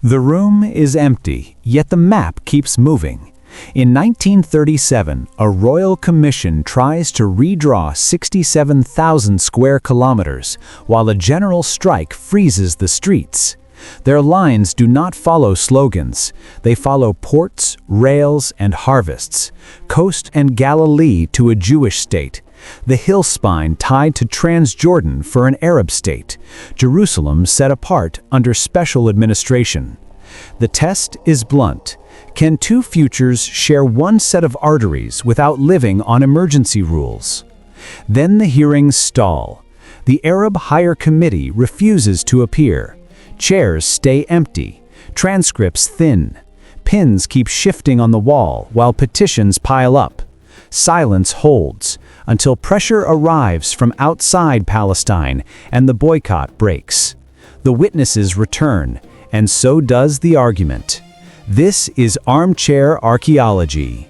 The room is empty, yet the map keeps moving. In 1937, a royal commission tries to redraw 67,000 square kilometers, while a general strike freezes the streets. Their lines do not follow slogans. They follow ports, rails, and harvests. Coast and Galilee to a Jewish state. The hill spine tied to Transjordan for an Arab state. Jerusalem set apart under special administration. The test is blunt. Can two futures share one set of arteries without living on emergency rules? Then the hearings stall. The Arab Higher Committee refuses to appear. Chairs stay empty. Transcripts thin. Pins keep shifting on the wall while petitions pile up. Silence holds until pressure arrives from outside Palestine and the boycott breaks. The witnesses return, and so does the argument. This is Armchair Archaeology.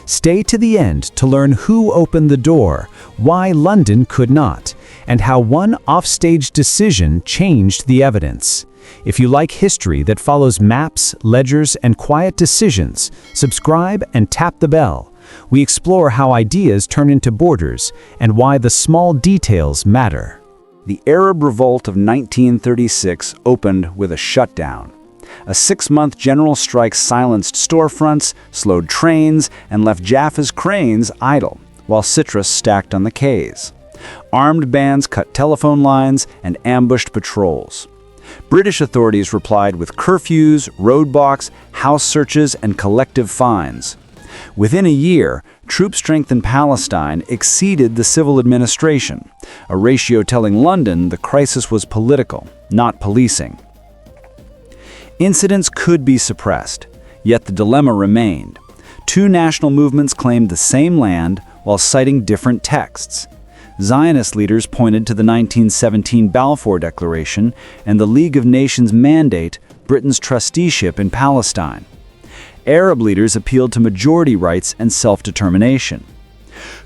Stay to the end to learn who opened the door, why London could not, and how one offstage decision changed the evidence. If you like history that follows maps, ledgers, and quiet decisions, subscribe and tap the bell. We explore how ideas turn into borders and why the small details matter. The Arab Revolt of 1936 opened with a shutdown. A 6-month general strike silenced storefronts, slowed trains, and left Jaffa's cranes idle, while citrus stacked on the quays. Armed bands cut telephone lines and ambushed patrols. British authorities replied with curfews, roadblocks, house searches, and collective fines. Within a year, troop strength in Palestine exceeded the civil administration, a ratio telling London the crisis was political, not policing. Incidents could be suppressed, yet the dilemma remained. Two national movements claimed the same land while citing different texts. Zionist leaders pointed to the 1917 Balfour Declaration and the League of Nations mandate Britain's trusteeship in Palestine. Arab leaders appealed to majority rights and self-determination.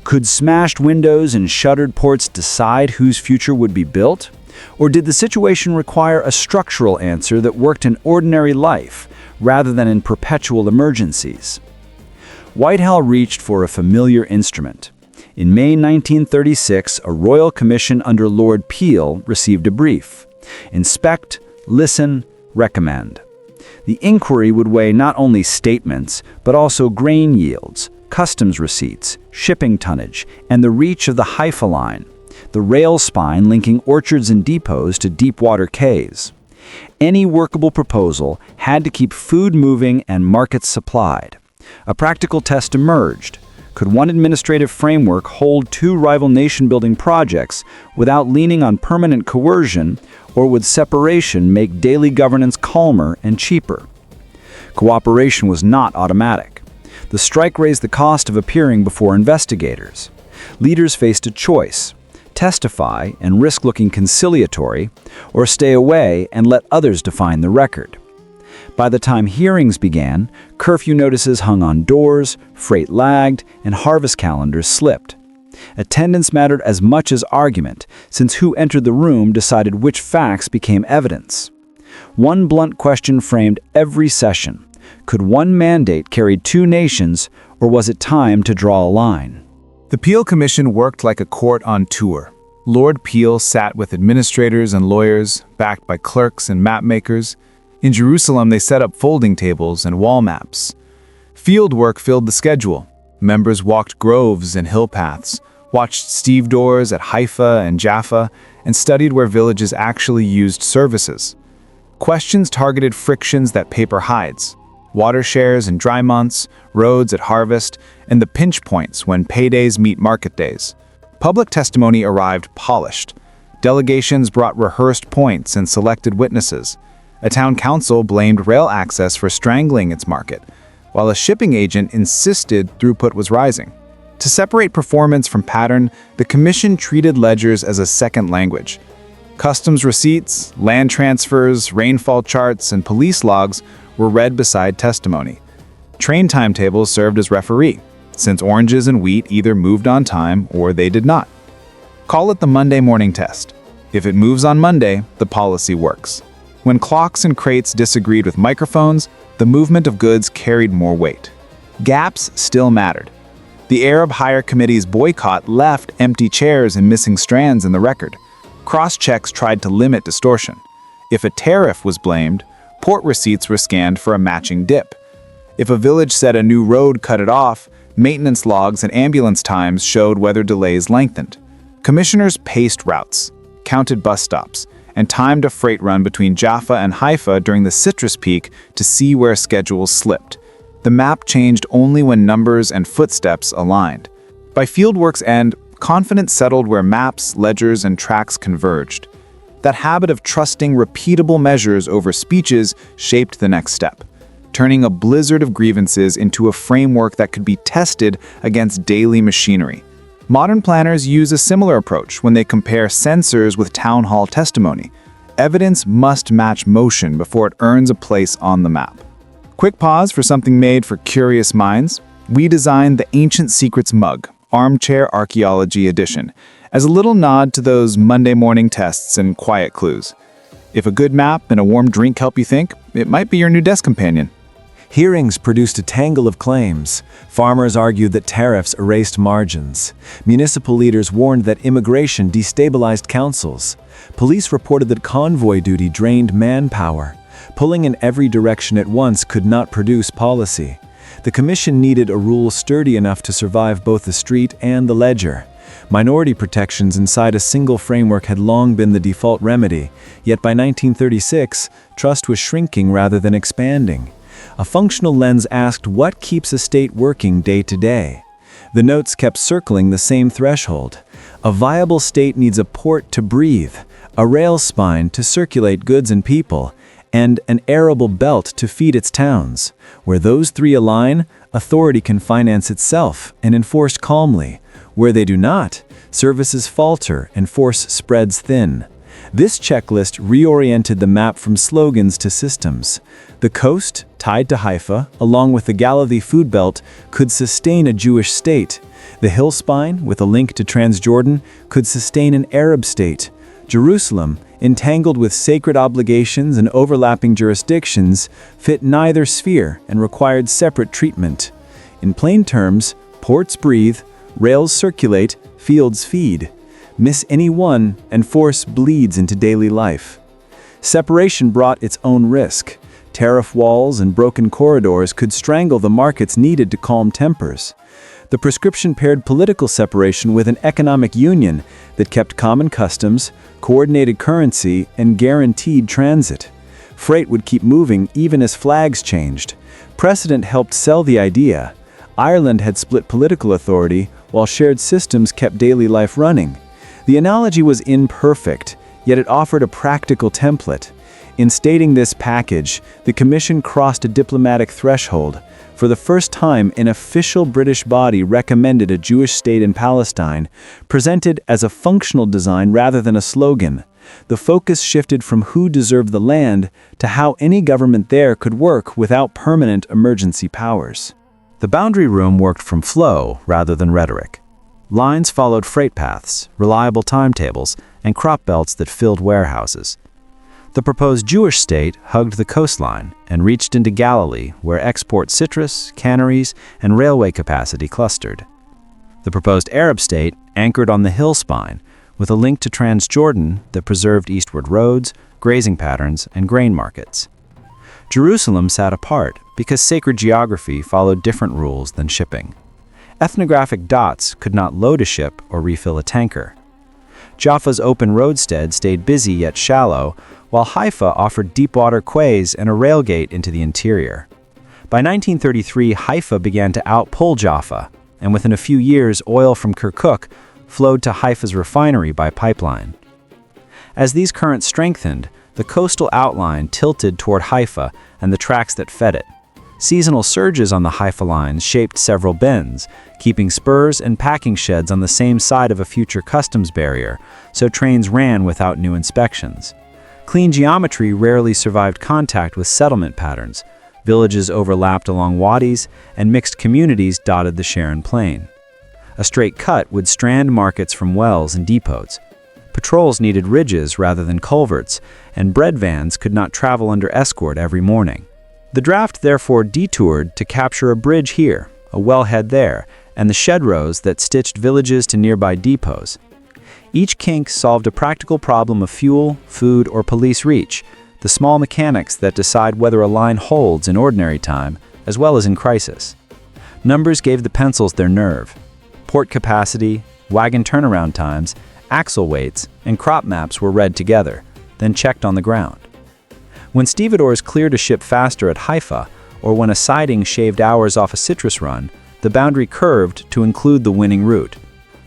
Could smashed windows and shuttered ports decide whose future would be built? Or did the situation require a structural answer that worked in ordinary life rather than in perpetual emergencies? Whitehall reached for a familiar instrument. In May 1936, a royal commission under Lord Peel received a brief. Inspect, listen, recommend. The inquiry would weigh not only statements, but also grain yields, customs receipts, shipping tonnage, and the reach of the Haifa line, the rail spine linking orchards and depots to deep-water quays. Any workable proposal had to keep food moving and markets supplied. A practical test emerged. Could one administrative framework hold two rival nation-building projects without leaning on permanent coercion, or would separation make daily governance calmer and cheaper? Cooperation was not automatic. The strike raised the cost of appearing before investigators. Leaders faced a choice: testify and risk looking conciliatory, or stay away and let others define the record. By the time hearings began, curfew notices hung on doors, freight lagged, and harvest calendars slipped. Attendance mattered as much as argument, since who entered the room decided which facts became evidence. One blunt question framed every session: could one mandate carry two nations, or was it time to draw a line? The Peel Commission worked like a court on tour. Lord Peel sat with administrators and lawyers, backed by clerks and mapmakers. In Jerusalem, they set up folding tables and wall maps. Field work filled the schedule. Members walked groves and hill paths, watched stevedores at Haifa and Jaffa, and studied where villages actually used services. Questions targeted frictions that paper hides: water shares and dry months, roads at harvest, and the pinch points when paydays meet market days. Public testimony arrived polished. Delegations brought rehearsed points and selected witnesses. A town council blamed rail access for strangling its market, while a shipping agent insisted throughput was rising. To separate performance from pattern, the commission treated ledgers as a second language. Customs receipts, land transfers, rainfall charts, and police logs were read beside testimony. Train timetables served as referee, since oranges and wheat either moved on time or they did not. Call it the Monday morning test. If it moves on Monday, the policy works. When clocks and crates disagreed with microphones, the movement of goods carried more weight. Gaps still mattered. The Arab Hire Committee's boycott left empty chairs and missing strands in the record. Cross-checks tried to limit distortion. If a tariff was blamed, port receipts were scanned for a matching dip. If a village said a new road cut it off, maintenance logs and ambulance times showed whether delays lengthened. Commissioners paced routes, counted bus stops, and timed a freight run between Jaffa and Haifa during the citrus peak to see where schedules slipped. The map changed only when numbers and footsteps aligned. By fieldwork's end, confidence settled where maps, ledgers, and tracks converged. That habit of trusting repeatable measures over speeches shaped the next step, turning a blizzard of grievances into a framework that could be tested against daily machinery. Modern planners use a similar approach when they compare sensors with town hall testimony. Evidence must match motion before it earns a place on the map. Quick pause for something made for curious minds. We designed the Ancient Secrets mug, Armchair Archaeology Edition, as a little nod to those Monday morning tests and quiet clues. If a good map and a warm drink help you think, it might be your new desk companion. Hearings produced a tangle of claims. Farmers argued that tariffs erased margins. Municipal leaders warned that immigration destabilized councils. Police reported that convoy duty drained manpower. Pulling in every direction at once could not produce policy. The commission needed a rule sturdy enough to survive both the street and the ledger. Minority protections inside a single framework had long been the default remedy, yet by 1936, trust was shrinking rather than expanding. A functional lens asked what keeps a state working day to day. The notes kept circling the same threshold. A viable state needs a port to breathe, a rail spine to circulate goods and people, and an arable belt to feed its towns. Where those three align, authority can finance itself and enforce calmly. Where they do not, services falter and force spreads thin. This checklist reoriented the map from slogans to systems. The coast, tied to Haifa, along with the Galilee food belt, could sustain a Jewish state. The hill spine, with a link to Transjordan, could sustain an Arab state. Jerusalem, entangled with sacred obligations and overlapping jurisdictions, fit neither sphere and required separate treatment. In plain terms, ports breathe, rails circulate, fields feed. Miss any one, and force bleeds into daily life. Separation brought its own risk. Tariff walls and broken corridors could strangle the markets needed to calm tempers. The prescription paired political separation with an economic union that kept common customs, coordinated currency, and guaranteed transit. Freight would keep moving even as flags changed. Precedent helped sell the idea. Ireland had split political authority, while shared systems kept daily life running. The analogy was imperfect, yet it offered a practical template. In stating this package, the Commission crossed a diplomatic threshold. For the first time, an official British body recommended a Jewish state in Palestine, presented as a functional design rather than a slogan. The focus shifted from who deserved the land to how any government there could work without permanent emergency powers. The boundary room worked from flow rather than rhetoric. Lines followed freight paths, reliable timetables, and crop belts that filled warehouses. The proposed Jewish state hugged the coastline and reached into Galilee, where export citrus, canneries, and railway capacity clustered. The proposed Arab state anchored on the hill spine, with a link to Transjordan that preserved eastward roads, grazing patterns, and grain markets. Jerusalem sat apart because sacred geography followed different rules than shipping. Ethnographic dots could not load a ship or refill a tanker. Jaffa's open roadstead stayed busy yet shallow, while Haifa offered deepwater quays and a railgate into the interior. By 1933, Haifa began to outpull Jaffa, and within a few years, oil from Kirkuk flowed to Haifa's refinery by pipeline. As these currents strengthened, the coastal outline tilted toward Haifa and the tracks that fed it. Seasonal surges on the Haifa lines shaped several bends, keeping spurs and packing sheds on the same side of a future customs barrier, so trains ran without new inspections. Clean geometry rarely survived contact with settlement patterns. Villages overlapped along wadis, and mixed communities dotted the Sharon Plain. A straight cut would strand markets from wells and depots. Patrols needed ridges rather than culverts, and bread vans could not travel under escort every morning. The draft therefore detoured to capture a bridge here, a wellhead there, and the shed rows that stitched villages to nearby depots. Each kink solved a practical problem of fuel, food, or police reach, the small mechanics that decide whether a line holds in ordinary time, as well as in crisis. Numbers gave the pencils their nerve. Port capacity, wagon turnaround times, axle weights, and crop maps were read together, then checked on the ground. When stevedores cleared a ship faster at Haifa, or when a siding shaved hours off a citrus run, the boundary curved to include the winning route.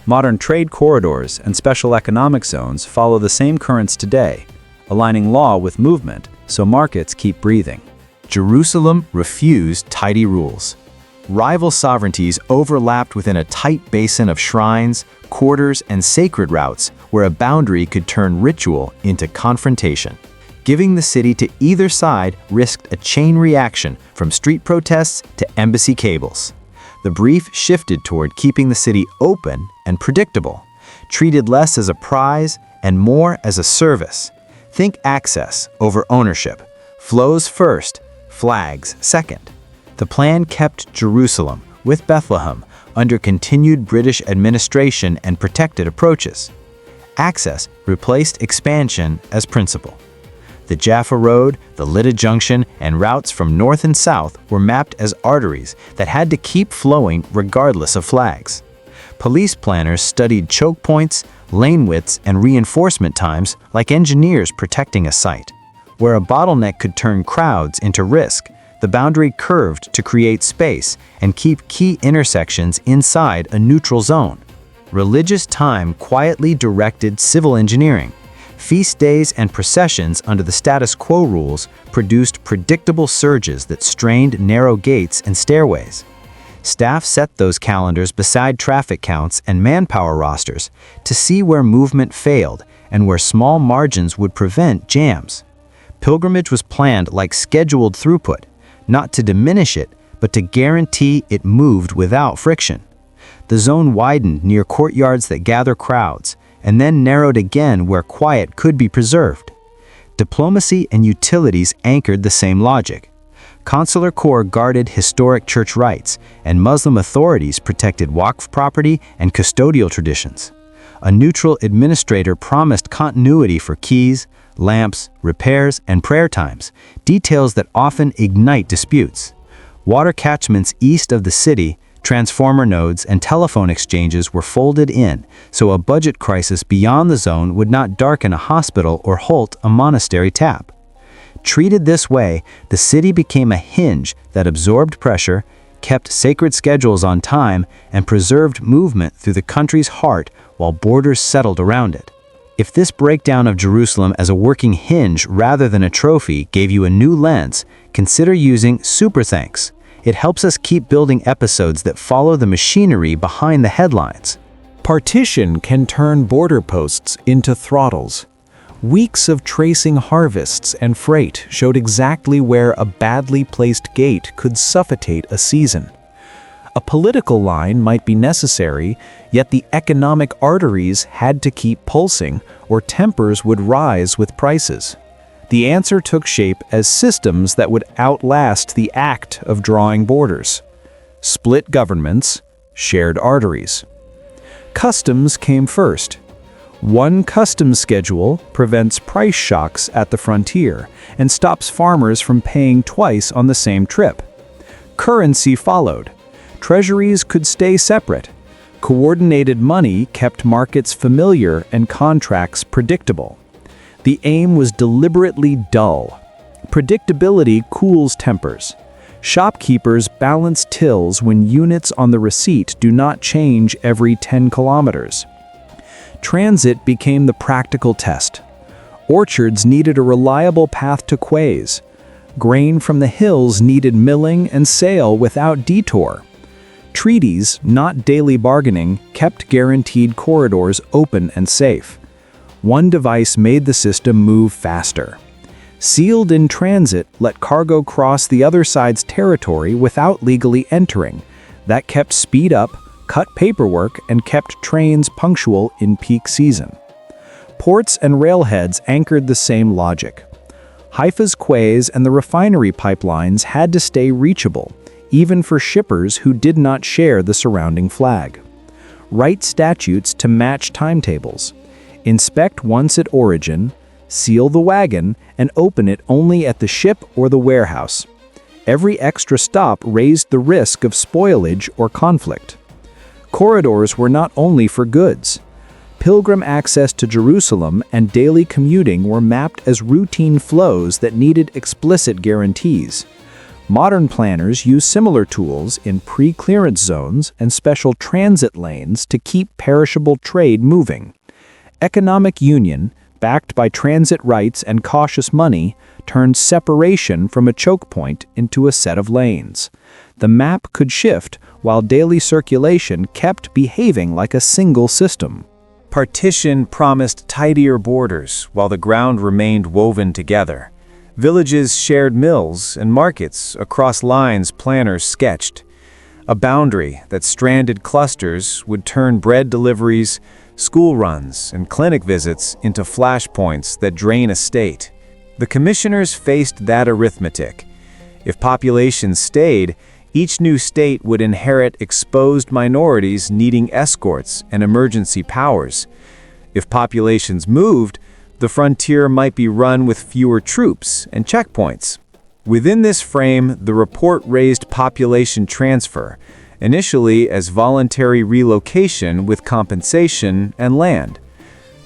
Modern trade corridors and special economic zones follow the same currents today, aligning law with movement so markets keep breathing. Jerusalem refused tidy rules. Rival sovereignties overlapped within a tight basin of shrines, quarters, and sacred routes where a boundary could turn ritual into confrontation. Giving the city to either side risked a chain reaction from street protests to embassy cables. The brief shifted toward keeping the city open and predictable, treated less as a prize and more as a service. Think access over ownership. Flows first, flags second. The plan kept Jerusalem, with Bethlehem, under continued British administration and protected approaches. Access replaced expansion as principle. The Jaffa Road, the Lydda Junction, and routes from north and south were mapped as arteries that had to keep flowing regardless of flags. Police planners studied choke points, lane widths, and reinforcement times like engineers protecting a site. Where a bottleneck could turn crowds into risk, the boundary curved to create space and keep key intersections inside a neutral zone. Religious time quietly directed civil engineering. Feast days and processions under the status quo rules produced predictable surges that strained narrow gates and stairways. Staff set those calendars beside traffic counts and manpower rosters to see where movement failed and where small margins would prevent jams. Pilgrimage was planned like scheduled throughput, not to diminish it, but to guarantee it moved without friction. The zone widened near courtyards that gather crowds, and then narrowed again where quiet could be preserved. Diplomacy and utilities anchored the same logic. Consular Corps guarded historic church rights, and Muslim authorities protected Waqf property and custodial traditions. A neutral administrator promised continuity for keys, lamps, repairs, and prayer times, details that often ignite disputes. Water catchments east of the city, transformer nodes, and telephone exchanges were folded in, so a budget crisis beyond the zone would not darken a hospital or halt a monastery tap. Treated this way, the city became a hinge that absorbed pressure, kept sacred schedules on time, and preserved movement through the country's heart while borders settled around it. If this breakdown of Jerusalem as a working hinge rather than a trophy gave you a new lens, consider using Super Thanks. It helps us keep building episodes that follow the machinery behind the headlines. Partition can turn border posts into throttles. Weeks of tracing harvests and freight showed exactly where a badly placed gate could suffocate a season. A political line might be necessary, yet the economic arteries had to keep pulsing, or tempers would rise with prices. The answer took shape as systems that would outlast the act of drawing borders. Split governments, shared arteries. Customs came first. One customs schedule prevents price shocks at the frontier and stops farmers from paying twice on the same trip. Currency followed. Treasuries could stay separate. Coordinated money kept markets familiar and contracts predictable. The aim was deliberately dull. Predictability cools tempers. Shopkeepers balance tills when units on the receipt do not change every 10 kilometers. Transit became the practical test. Orchards needed a reliable path to quays. Grain from the hills needed milling and sale without detour. Treaties, not daily bargaining, kept guaranteed corridors open and safe. One device made the system move faster. Sealed in transit let cargo cross the other side's territory without legally entering. That kept speed up, cut paperwork, and kept trains punctual in peak season. ports and railheads anchored the same logic. Haifa's quays and the refinery pipelines had to stay reachable, even for shippers who did not share the surrounding flag. Write statutes to match timetables. Inspect once at origin, seal the wagon, and open it only at the ship or the warehouse. Every extra stop raised the risk of spoilage or conflict. Corridors were not only for goods. Pilgrim access to Jerusalem and daily commuting were mapped as routine flows that needed explicit guarantees. Modern planners use similar tools in pre-clearance zones and special transit lanes to keep perishable trade moving. Economic union, backed by transit rights and cautious money, turned separation from a choke point into a set of lanes. The map could shift while daily circulation kept behaving like a single system. Partition promised tidier borders while the ground remained woven together. Villages shared mills and markets across lines planners sketched. A boundary that stranded clusters would turn bread deliveries, school runs, and clinic visits into flashpoints that drain a state. The commissioners faced that arithmetic. If populations stayed, each new state would inherit exposed minorities needing escorts and emergency powers. If populations moved, the frontier might be run with fewer troops and checkpoints. Within this frame, the report raised population transfer, initially as voluntary relocation with compensation and land.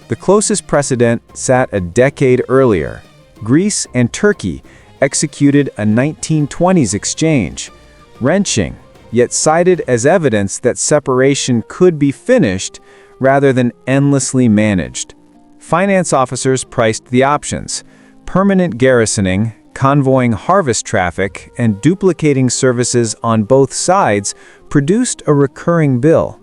The closest precedent sat a decade earlier. Greece and Turkey executed a 1920s exchange, wrenching, yet cited as evidence that separation could be finished rather than endlessly managed. Finance officers priced the options: permanent garrisoning, convoying harvest traffic, and duplicating services on both sides produced a recurring bill.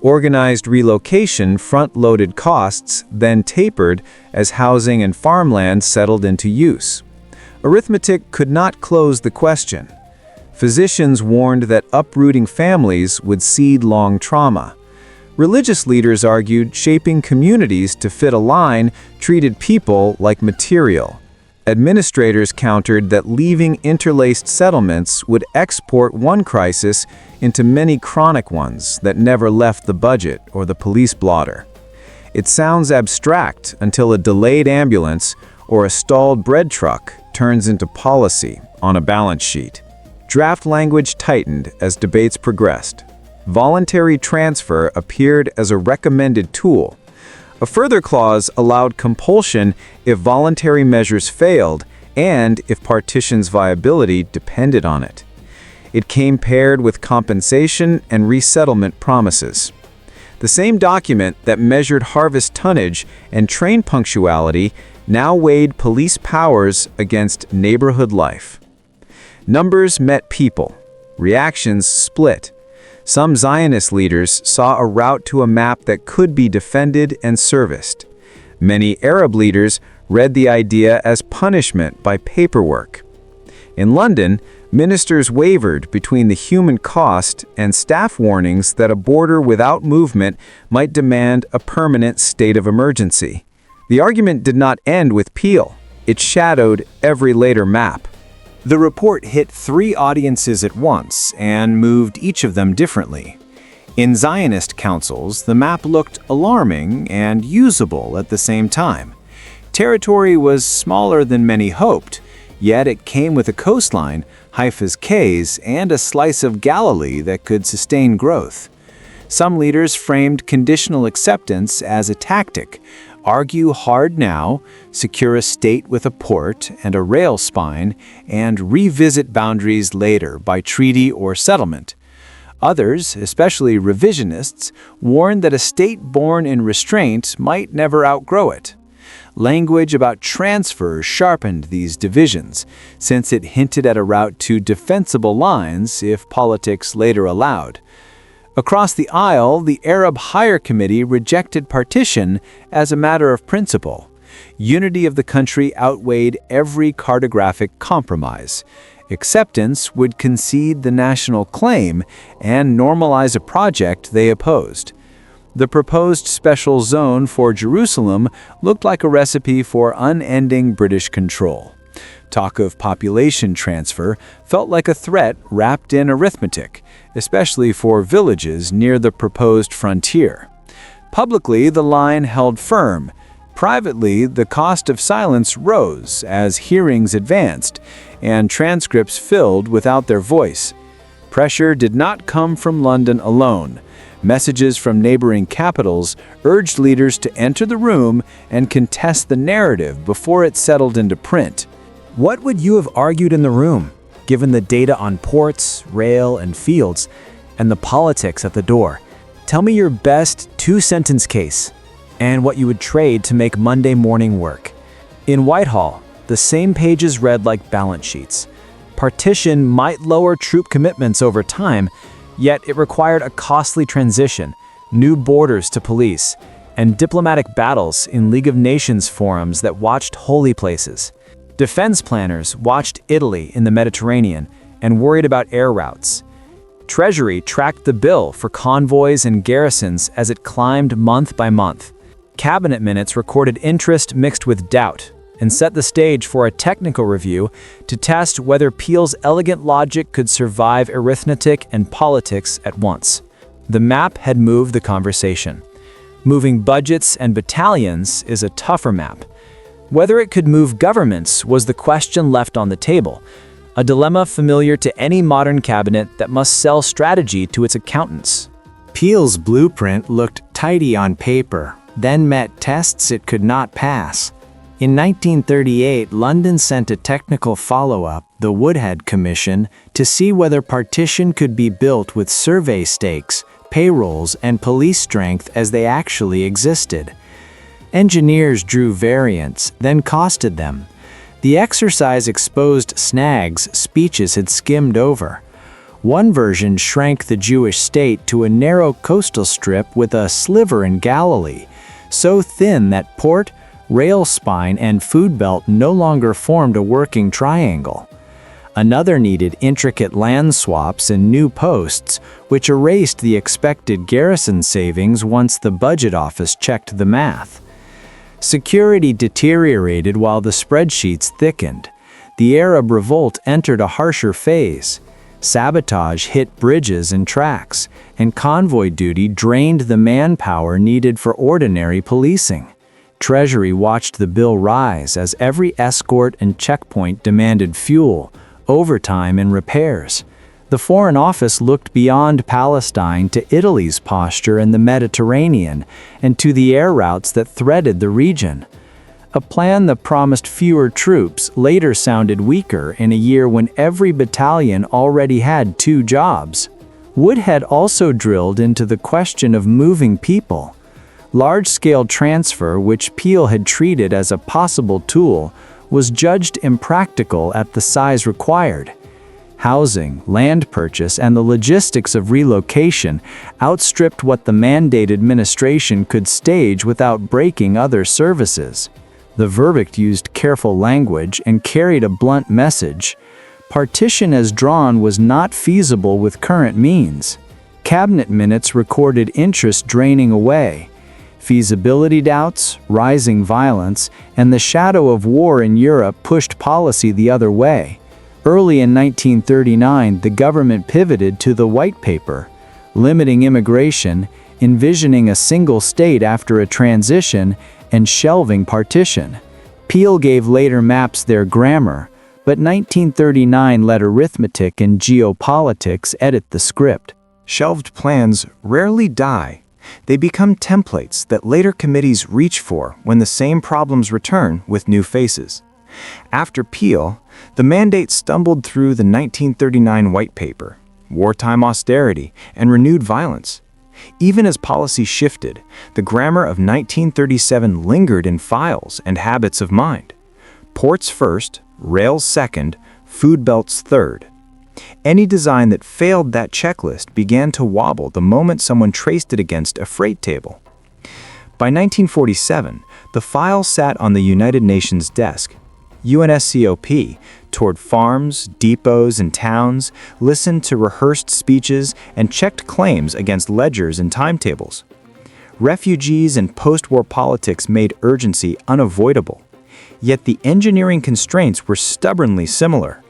Organized relocation front-loaded costs, then tapered as housing and farmland settled into use. Arithmetic could not close the question. Physicians warned that uprooting families would seed long trauma. Religious leaders argued shaping communities to fit a line treated people like material. Administrators countered that leaving interlaced settlements would export one crisis into many chronic ones that never left the budget or the police blotter. It sounds abstract until a delayed ambulance or a stalled bread truck turns into policy on a balance sheet. Draft language tightened as debates progressed. Voluntary transfer appeared as a recommended tool. A further clause allowed compulsion if voluntary measures failed and if partition's viability depended on it. It came paired with compensation and resettlement promises. The same document that measured harvest tonnage and train punctuality now weighed police powers against neighborhood life. Numbers met people. Reactions split. Some Zionist leaders saw a route to a map that could be defended and serviced. Many Arab leaders read the idea as punishment by paperwork. In London, ministers wavered between the human cost and staff warnings that a border without movement might demand a permanent state of emergency. The argument did not end with Peel. It shadowed every later map. The report hit 3 audiences at once and moved each of them differently. In Zionist councils, the map looked alarming and usable at the same time. Territory was smaller than many hoped, yet it came with a coastline, Haifa's quays, and a slice of Galilee that could sustain growth. Some leaders framed conditional acceptance as a tactic: argue hard now, secure a state with a port and a rail spine, and revisit boundaries later by treaty or settlement. Others, especially revisionists, warned that a state born in restraint might never outgrow it. Language about transfer sharpened these divisions, since it hinted at a route to defensible lines if politics later allowed. Across the aisle, the Arab Higher Committee rejected partition as a matter of principle. Unity of the country outweighed every cartographic compromise. Acceptance would concede the national claim and normalize a project they opposed. The proposed special zone for Jerusalem looked like a recipe for unending British control. Talk of population transfer felt like a threat wrapped in arithmetic, especially for villages near the proposed frontier. Publicly, the line held firm. Privately, the cost of silence rose as hearings advanced and transcripts filled without their voice. Pressure did not come from London alone. Messages from neighboring capitals urged leaders to enter the room and contest the narrative before it settled into print. What would you have argued in the room, given the data on ports, rail, and fields, and the politics at the door? Tell me your best two-sentence case, and what you would trade to make Monday morning work. In Whitehall, the same pages read like balance sheets. Partition might lower troop commitments over time, yet it required a costly transition, new borders to police, and diplomatic battles in League of Nations forums that watched holy places. Defense planners watched Italy in the Mediterranean and worried about air routes. Treasury tracked the bill for convoys and garrisons as it climbed month by month. Cabinet minutes recorded interest mixed with doubt and set the stage for a technical review to test whether Peel's elegant logic could survive arithmetic and politics at once. The map had moved the conversation. Moving budgets and battalions is a tougher map. Whether it could move governments was the question left on the table, a dilemma familiar to any modern cabinet that must sell strategy to its accountants. Peel's blueprint looked tidy on paper, then met tests it could not pass. In 1938, London sent a technical follow-up, the Woodhead Commission, to see whether partition could be built with survey stakes, payrolls, and police strength as they actually existed. Engineers drew variants, then costed them. The exercise exposed snags speeches had skimmed over. One version shrank the Jewish state to a narrow coastal strip with a sliver in Galilee, so thin that port, rail spine, and food belt no longer formed a working triangle. Another needed intricate land swaps and new posts, which erased the expected garrison savings once the budget office checked the math. Security deteriorated while the spreadsheets thickened. The Arab Revolt entered a harsher phase. Sabotage hit bridges and tracks, and convoy duty drained the manpower needed for ordinary policing. Treasury watched the bill rise as every escort and checkpoint demanded fuel, overtime, and repairs. The Foreign Office looked beyond Palestine to Italy's posture in the Mediterranean and to the air routes that threaded the region. A plan that promised fewer troops later sounded weaker in a year when every battalion already had 2 jobs. Woodhead also drilled into the question of moving people. Large-scale transfer, which Peel had treated as a possible tool, was judged impractical at the size required. Housing, land purchase, and the logistics of relocation outstripped what the mandate administration could stage without breaking other services. The verdict used careful language and carried a blunt message. Partition as drawn was not feasible with current means. Cabinet minutes recorded interest draining away. Feasibility doubts, rising violence, and the shadow of war in Europe pushed policy the other way. Early in 1939, the government pivoted to the White Paper, limiting immigration, envisioning a single state after a transition, and shelving partition. Peel gave later maps their grammar, but 1939 let arithmetic and geopolitics edit the script. Shelved plans rarely die. They become templates that later committees reach for when the same problems return with new faces. After Peel, the mandate stumbled through the 1939 White Paper, wartime austerity, and renewed violence. Even as policy shifted, the grammar of 1937 lingered in files and habits of mind. Ports first, rails second, food belts third. Any design that failed that checklist began to wobble the moment someone traced it against a freight table. By 1947, the file sat on the United Nations desk. UNSCOP toured farms, depots, and towns, listened to rehearsed speeches, and checked claims against ledgers and timetables. Refugees and post-war politics made urgency unavoidable. Yet the engineering constraints were stubbornly similar.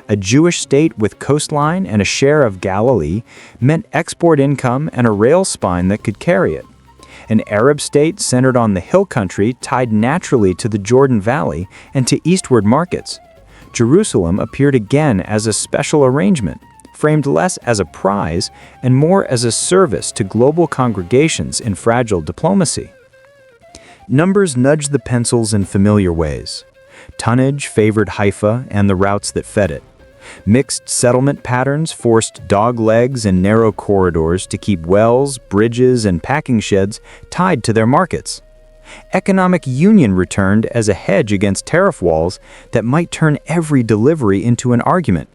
A Jewish state with coastline and a share of Galilee meant export income and a rail spine that could carry it. An Arab state centered on the hill country tied naturally to the Jordan Valley and to eastward markets. Jerusalem appeared again as a special arrangement, framed less as a prize and more as a service to global congregations in fragile diplomacy. Numbers nudged the pencils in familiar ways. Tonnage favored Haifa and the routes that fed it. Mixed settlement patterns forced dog legs and narrow corridors to keep wells, bridges, and packing sheds tied to their markets. Economic union returned as a hedge against tariff walls that might turn every delivery into an argument.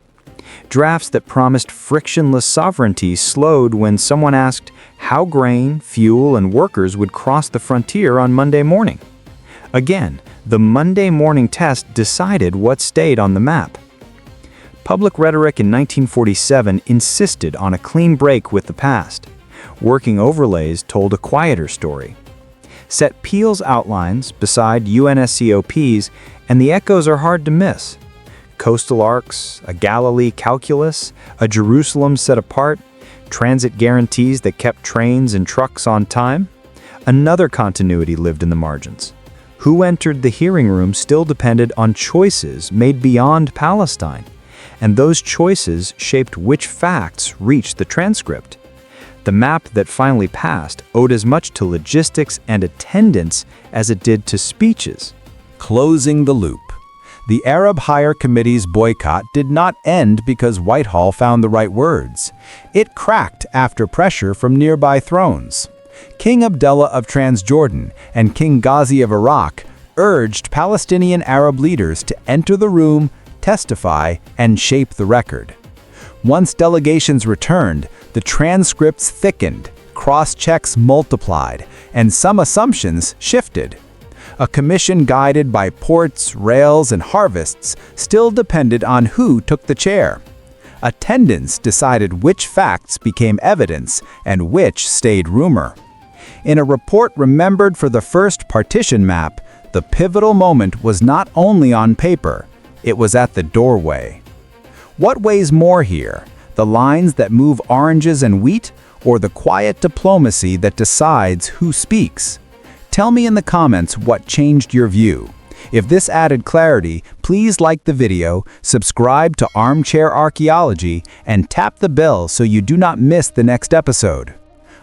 Drafts that promised frictionless sovereignty slowed when someone asked how grain, fuel, and workers would cross the frontier on Monday morning. Again, the Monday morning test decided what stayed on the map. Public rhetoric in 1947 insisted on a clean break with the past. Working overlays told a quieter story. Set Peel's outlines beside UNSCOP's, and the echoes are hard to miss. Coastal arcs, a Galilee calculus, a Jerusalem set apart, transit guarantees that kept trains and trucks on time. Another continuity lived in the margins. Who entered the hearing room still depended on choices made beyond Palestine, and those choices shaped which facts reached the transcript. The map that finally passed owed as much to logistics and attendance as it did to speeches. Closing the loop. The Arab Higher Committee's boycott did not end because Whitehall found the right words. It cracked after pressure from nearby thrones. King Abdullah of Transjordan and King Ghazi of Iraq urged Palestinian Arab leaders to enter the room, testify, and shape the record. Once delegations returned, the transcripts thickened, cross-checks multiplied, and some assumptions shifted. A commission guided by ports, rails, and harvests still depended on who took the chair. Attendance decided which facts became evidence and which stayed rumor. In a report remembered for the first partition map, the pivotal moment was not only on paper, it was at the doorway. What weighs more here, the lines that move oranges and wheat, or the quiet diplomacy that decides who speaks? Tell me in the comments what changed your view. If this added clarity, please like the video, subscribe to Armchair Archaeology, and tap the bell so you do not miss the next episode.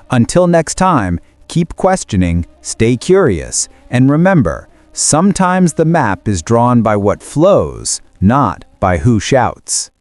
Until next time, keep questioning, stay curious, and remember, sometimes the map is drawn by what flows, not by who shouts.